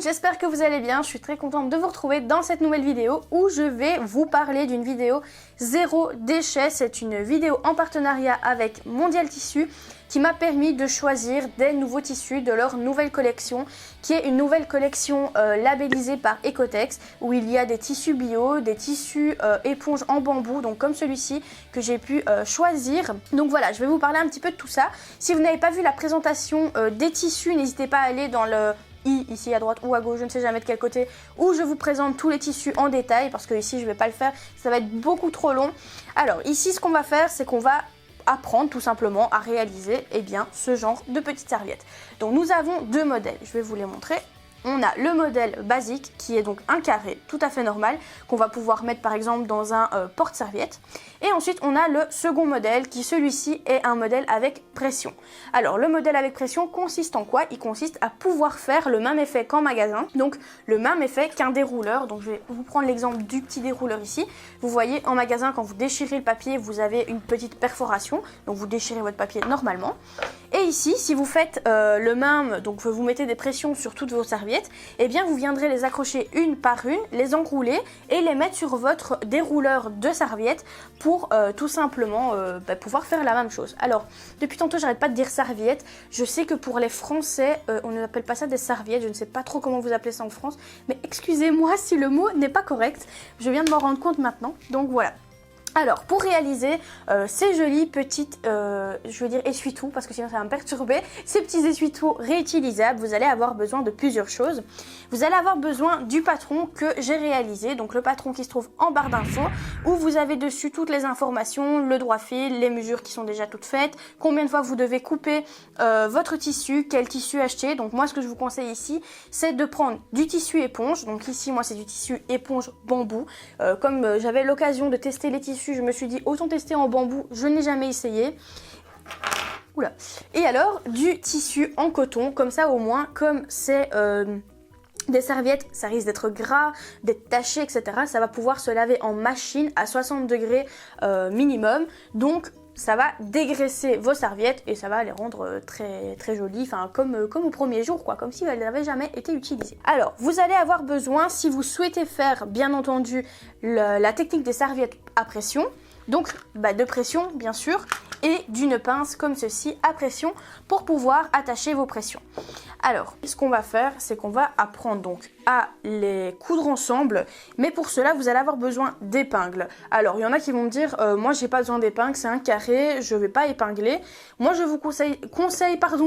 j'espère que vous allez bien, je suis très contente de vous retrouver dans cette nouvelle vidéo où je vais vous parler d'une vidéo zéro déchet. C'est une vidéo en partenariat avec Mondial Tissu qui m'a permis de choisir des nouveaux tissus de leur nouvelle collection, qui est une nouvelle collection labellisée par Ecotex, où il y a des tissus bio, des tissus éponges en bambou, donc comme celui-ci que j'ai pu choisir. Donc voilà, je vais vous parler un petit peu de tout ça. Si vous n'avez pas vu la présentation des tissus, n'hésitez pas à aller dans le ici à droite ou à gauche, je ne sais jamais de quel côté, où je vous présente tous les tissus en détail, parce que ici je ne vais pas le faire, ça va être beaucoup trop long. Alors ici ce qu'on va faire, c'est qu'on va apprendre tout simplement à réaliser ce genre de petites serviettes. Donc nous avons deux modèles, je vais vous les montrer. On a le modèle basique qui est donc un carré tout à fait normal qu'on va pouvoir mettre par exemple dans un porte-serviette. Et ensuite on a le second modèle qui celui-ci est un modèle avec pression. Alors le modèle avec pression consiste en quoi? Il consiste à pouvoir faire le même effet qu'en magasin, donc le même effet qu'un dérouleur. Donc je vais vous prendre l'exemple du petit dérouleur ici. Vous voyez en magasin quand vous déchirez le papier vous avez une petite perforation, donc vous déchirez votre papier normalement. Et ici si vous faites le même, donc vous mettez des pressions sur toutes vos serviettes, et bien vous viendrez les accrocher une par une, les enrouler et les mettre sur votre dérouleur de serviettes pour tout simplement pouvoir faire la même chose. Alors depuis tantôt j'arrête pas de dire serviette, je sais que pour les Français on n'appelle pas ça des serviettes, je ne sais pas trop comment vous appelez ça en France, mais excusez-moi si le mot n'est pas correct, je viens de m'en rendre compte maintenant, donc voilà. Alors pour réaliser ces jolies petites, je veux dire essuie-tout parce que sinon ça va me perturber, ces petits essuie-tout réutilisables, vous allez avoir besoin de plusieurs choses. Vous allez avoir besoin du patron que j'ai réalisé, donc le patron qui se trouve en barre d'infos, où vous avez dessus toutes les informations, le droit fil, les mesures qui sont déjà toutes faites, combien de fois vous devez couper votre tissu, quel tissu acheter. Donc moi ce que je vous conseille ici, c'est de prendre du tissu éponge, donc ici moi c'est du tissu éponge bambou, comme j'avais l'occasion de tester les tissus, je me suis dit autant tester en bambou, je n'ai jamais essayé. Oula. Et alors du tissu en coton, comme ça au moins, comme c'est des serviettes, ça risque d'être gras, d'être taché, etc. Ça va pouvoir se laver en machine à 60 degrés minimum, donc ça va dégraisser vos serviettes et ça va les rendre très très jolies, enfin comme au premier jour quoi, comme si elles n'avaient jamais été utilisées. Alors vous allez avoir besoin, si vous souhaitez faire bien entendu la technique des serviettes à pression, donc de pression bien sûr, et d'une pince comme ceci à pression pour pouvoir attacher vos pressions. Alors ce qu'on va faire, c'est qu'on va apprendre donc à les coudre ensemble, mais pour cela vous allez avoir besoin d'épingles. Alors il y en a qui vont me dire moi j'ai pas besoin d'épingles, c'est un carré, je vais pas épingler. Moi je vous conseille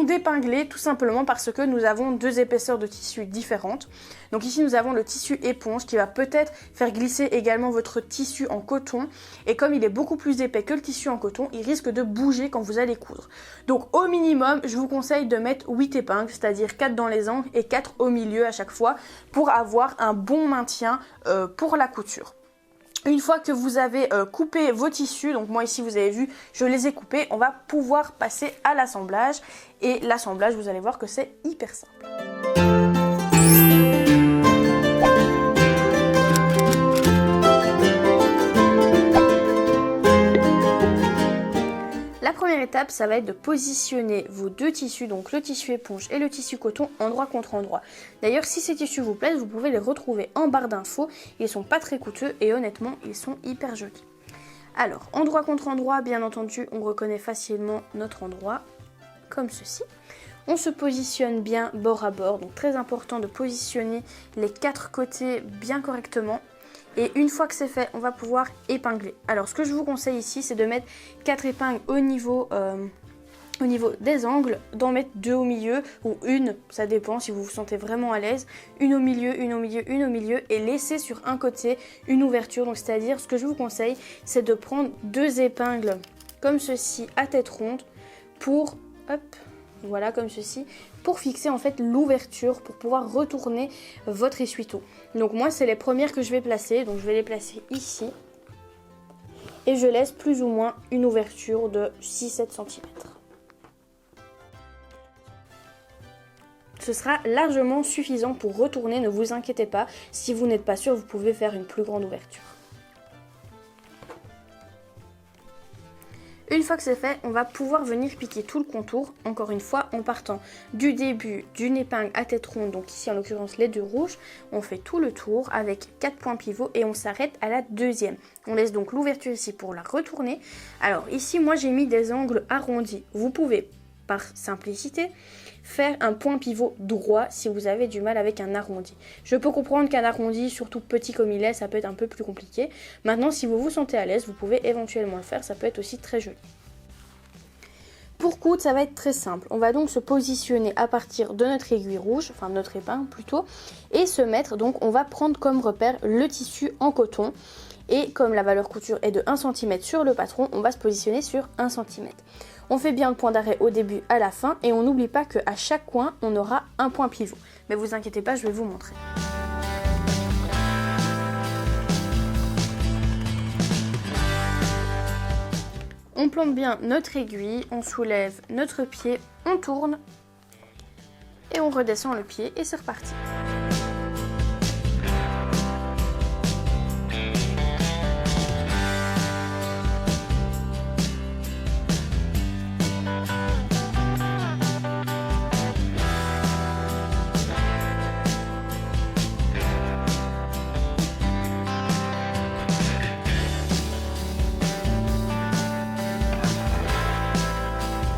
d'épingler tout simplement parce que nous avons deux épaisseurs de tissu différentes. Donc ici nous avons le tissu éponge qui va peut-être faire glisser également votre tissu en coton, et comme il est beaucoup plus épais que le tissu en coton, il risque de bouger quand vous allez coudre. Donc au minimum je vous conseille de mettre 8 épingles, c'est-à-dire 4 dans les angles et 4 au milieu à chaque fois pour avoir un bon maintien pour la couture. Une fois que vous avez coupé vos tissus, donc moi ici vous avez vu je les ai coupés, on va pouvoir passer à l'assemblage, et l'assemblage vous allez voir que c'est hyper simple. La première étape, ça va être de positionner vos deux tissus, donc le tissu éponge et le tissu coton, endroit contre endroit. D'ailleurs, si ces tissus vous plaisent, vous pouvez les retrouver en barre d'infos. Ils sont pas très coûteux et honnêtement, ils sont hyper jolis. Alors, endroit contre endroit, bien entendu, on reconnaît facilement notre endroit, comme ceci. On se positionne bien bord à bord, donc très important de positionner les quatre côtés bien correctement. Et une fois que c'est fait, on va pouvoir épingler. Alors ce que je vous conseille ici, c'est de mettre 4 épingles au niveau des angles, d'en mettre 2 au milieu, ou une, ça dépend si vous vous sentez vraiment à l'aise, une au milieu, une au milieu, une au milieu, et laisser sur un côté une ouverture. Donc c'est-à-dire, ce que je vous conseille, c'est de prendre 2 épingles comme ceci à tête ronde pour, hop, voilà comme ceci, pour fixer en fait l'ouverture, pour pouvoir retourner votre essuie-tout. Donc moi c'est les premières que je vais placer, donc je vais les placer ici. Et je laisse plus ou moins une ouverture de 6-7 cm. Ce sera largement suffisant pour retourner, ne vous inquiétez pas. Si vous n'êtes pas sûr, vous pouvez faire une plus grande ouverture. Une fois que c'est fait, on va pouvoir venir piquer tout le contour, encore une fois en partant du début d'une épingle à tête ronde, donc ici en l'occurrence les 2 rouges, on fait tout le tour avec 4 points pivots et on s'arrête à la deuxième. On laisse donc l'ouverture ici pour la retourner. Alors ici moi j'ai mis des angles arrondis, vous pouvez par simplicité faire un point pivot droit si vous avez du mal avec un arrondi. Je peux comprendre qu'un arrondi, surtout petit comme il est, ça peut être un peu plus compliqué. Maintenant, si vous vous sentez à l'aise, vous pouvez éventuellement le faire, ça peut être aussi très joli. Pour coudre, ça va être très simple. On va donc se positionner à partir de notre aiguille rouge, enfin notre épingle plutôt, et se mettre, donc on va prendre comme repère le tissu en coton. Et comme la valeur couture est de 1 cm sur le patron, on va se positionner sur 1 cm. On fait bien le point d'arrêt au début, à la fin, et on n'oublie pas qu'à chaque coin, on aura un point pivot. Mais vous inquiétez pas, je vais vous montrer. On plante bien notre aiguille, on soulève notre pied, on tourne, et on redescend le pied, et c'est reparti.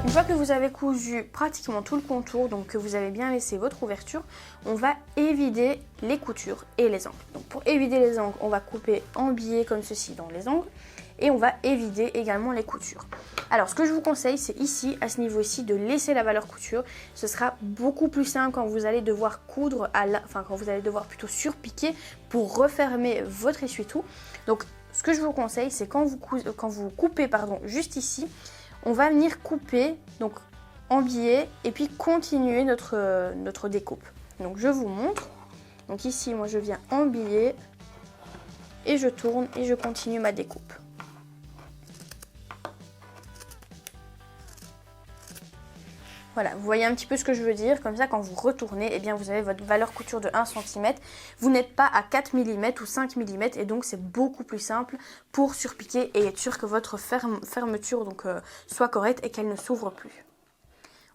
Une fois que vous avez cousu pratiquement tout le contour, donc que vous avez bien laissé votre ouverture, on va évider les coutures et les angles. Donc pour évider les angles, on va couper en biais comme ceci dans les angles et on va évider également les coutures. Alors ce que je vous conseille, c'est ici, à ce niveau-ci, de laisser la valeur couture. Ce sera beaucoup plus simple quand vous allez devoir coudre, quand vous allez devoir plutôt surpiquer pour refermer votre essuie-tout. Donc ce que je vous conseille, c'est quand vous coupez juste ici, on va venir couper donc en biais et puis continuer notre découpe. Donc je vous montre. Donc ici moi je viens en biais et je tourne et je continue ma découpe. Voilà, vous voyez un petit peu ce que je veux dire. Comme ça, quand vous retournez, eh bien, vous avez votre valeur couture de 1 cm. Vous n'êtes pas à 4 mm ou 5 mm et donc c'est beaucoup plus simple pour surpiquer et être sûr que votre fermeture soit correcte et qu'elle ne s'ouvre plus.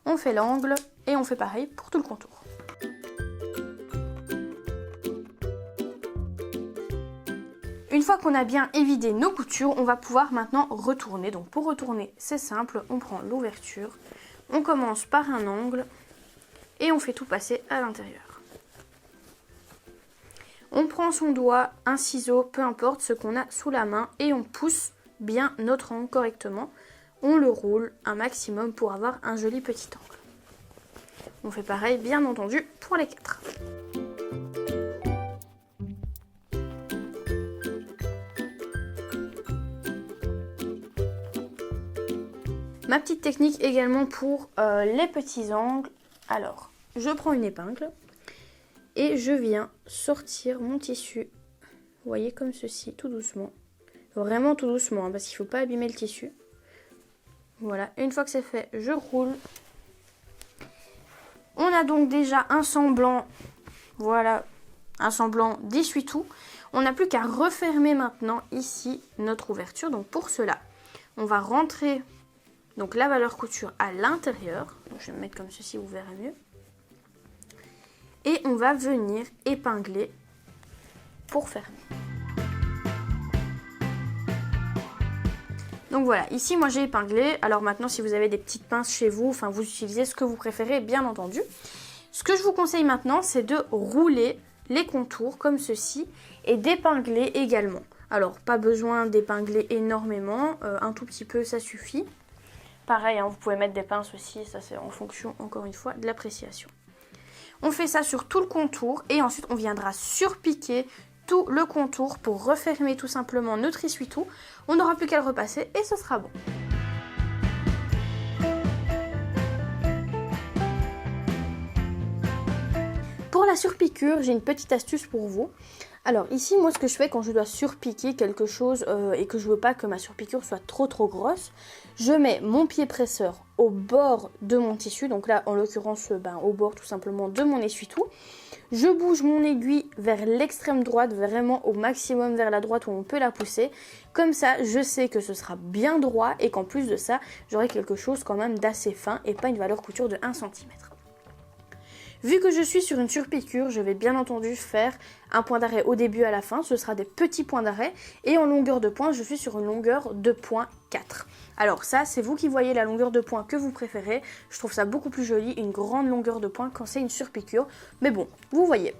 On fait l'angle et on fait pareil pour tout le contour. Une fois qu'on a bien évidé nos coutures, on va pouvoir maintenant retourner. Donc pour retourner, c'est simple, on prend l'ouverture. On commence par un angle et on fait tout passer à l'intérieur. On prend son doigt, un ciseau, peu importe ce qu'on a sous la main et on pousse bien notre angle correctement. On le roule un maximum pour avoir un joli petit angle. On fait pareil bien entendu pour les 4. Ma petite technique également pour les petits angles. Alors, je prends une épingle et je viens sortir mon tissu. Vous voyez, comme ceci, tout doucement. Vraiment tout doucement, hein, parce qu'il ne faut pas abîmer le tissu. Voilà, une fois que c'est fait, je roule. On a donc déjà un semblant, voilà, un semblant d'essuie-tout. On n'a plus qu'à refermer maintenant ici notre ouverture. Donc pour cela, on va rentrer donc la valeur couture à l'intérieur. Je vais me mettre comme ceci, vous verrez mieux. Et on va venir épingler pour fermer. Donc voilà, ici moi j'ai épinglé. Alors maintenant, si vous avez des petites pinces chez vous, enfin vous utilisez ce que vous préférez bien entendu. Ce que je vous conseille maintenant, c'est de rouler les contours comme ceci et d'épingler également. Alors pas besoin d'épingler énormément, un tout petit peu ça suffit. Pareil, hein, vous pouvez mettre des pinces aussi, ça c'est en fonction, encore une fois, de l'appréciation. On fait ça sur tout le contour et ensuite on viendra surpiquer tout le contour pour refermer tout simplement notre essuie-tout. On n'aura plus qu'à le repasser et ce sera bon. Pour la surpiqûre, j'ai une petite astuce pour vous. Alors ici, moi ce que je fais quand je dois surpiquer quelque chose et que je veux pas que ma surpiqûre soit trop grosse, je mets mon pied presseur au bord de mon tissu, donc là en l'occurrence au bord tout simplement de mon essuie-tout. Je bouge mon aiguille vers l'extrême droite, vraiment au maximum vers la droite où on peut la pousser. Comme ça, je sais que ce sera bien droit et qu'en plus de ça, j'aurai quelque chose quand même d'assez fin et pas une valeur couture de 1 cm. Vu que je suis sur une surpiqûre, je vais bien entendu faire un point d'arrêt au début et à la fin. Ce sera des petits points d'arrêt. Et en longueur de point, je suis sur une longueur de point 4. Alors ça, c'est vous qui voyez la longueur de point que vous préférez. Je trouve ça beaucoup plus joli, une grande longueur de point quand c'est une surpiqûre. Mais bon, vous voyez.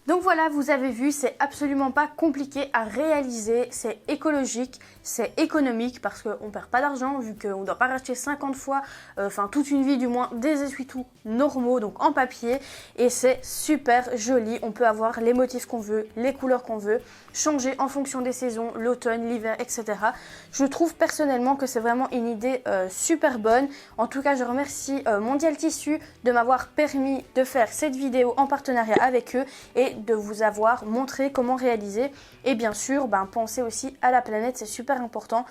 Donc voilà, vous avez vu, c'est absolument pas compliqué à réaliser, c'est écologique, c'est économique parce qu'on ne perd pas d'argent vu qu'on ne doit pas racheter 50 fois, toute une vie du moins, des essuie-tout normaux, donc en papier, et c'est super joli, on peut avoir les motifs qu'on veut, les couleurs qu'on veut, changer en fonction des saisons, l'automne, l'hiver, etc. Je trouve personnellement que c'est vraiment une idée super bonne. En tout cas, je remercie Mondial Tissu de m'avoir permis de faire cette vidéo en partenariat avec eux et de vous avoir montré comment réaliser. Et bien sûr, pensez aussi à la planète, c'est super important.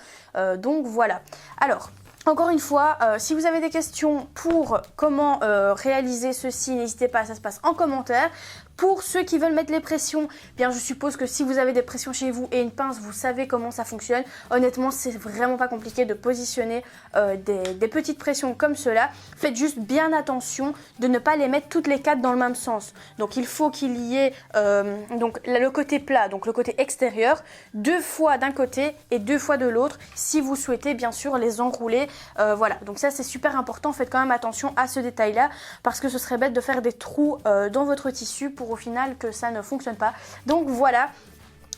Donc voilà. Alors, encore une fois, si vous avez des questions pour comment réaliser ceci, n'hésitez pas, ça se passe en commentaire. Pour ceux qui veulent mettre les pressions, bien je suppose que si vous avez des pressions chez vous et une pince, vous savez comment ça fonctionne. Honnêtement, c'est vraiment pas compliqué de positionner des petites pressions comme cela. Faites juste bien attention de ne pas les mettre toutes les 4 dans le même sens. Donc il faut qu'il y ait donc le côté plat, donc le côté extérieur, 2 fois d'un côté et 2 fois de l'autre, si vous souhaitez bien sûr les enrouler. Voilà, donc ça c'est super important. Faites quand même attention à ce détail-là parce que ce serait bête de faire des trous dans votre tissu pour au final que ça ne fonctionne pas. Donc voilà.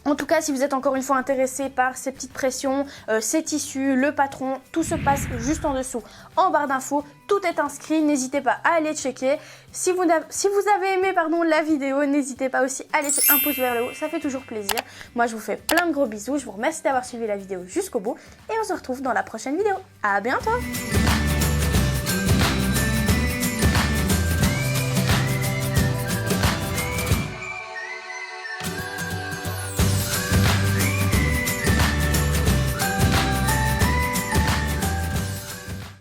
En tout cas, si vous êtes encore une fois intéressé par ces petites pressions, ces tissus, le patron, tout se passe juste en dessous en barre d'infos. Tout est inscrit, n'hésitez pas à aller checker. Si vous avez aimé la vidéo, n'hésitez pas aussi à laisser un pouce vers le haut, ça fait toujours plaisir. Moi, je vous fais plein de gros bisous, je vous remercie d'avoir suivi la vidéo jusqu'au bout et on se retrouve dans la prochaine vidéo. À bientôt!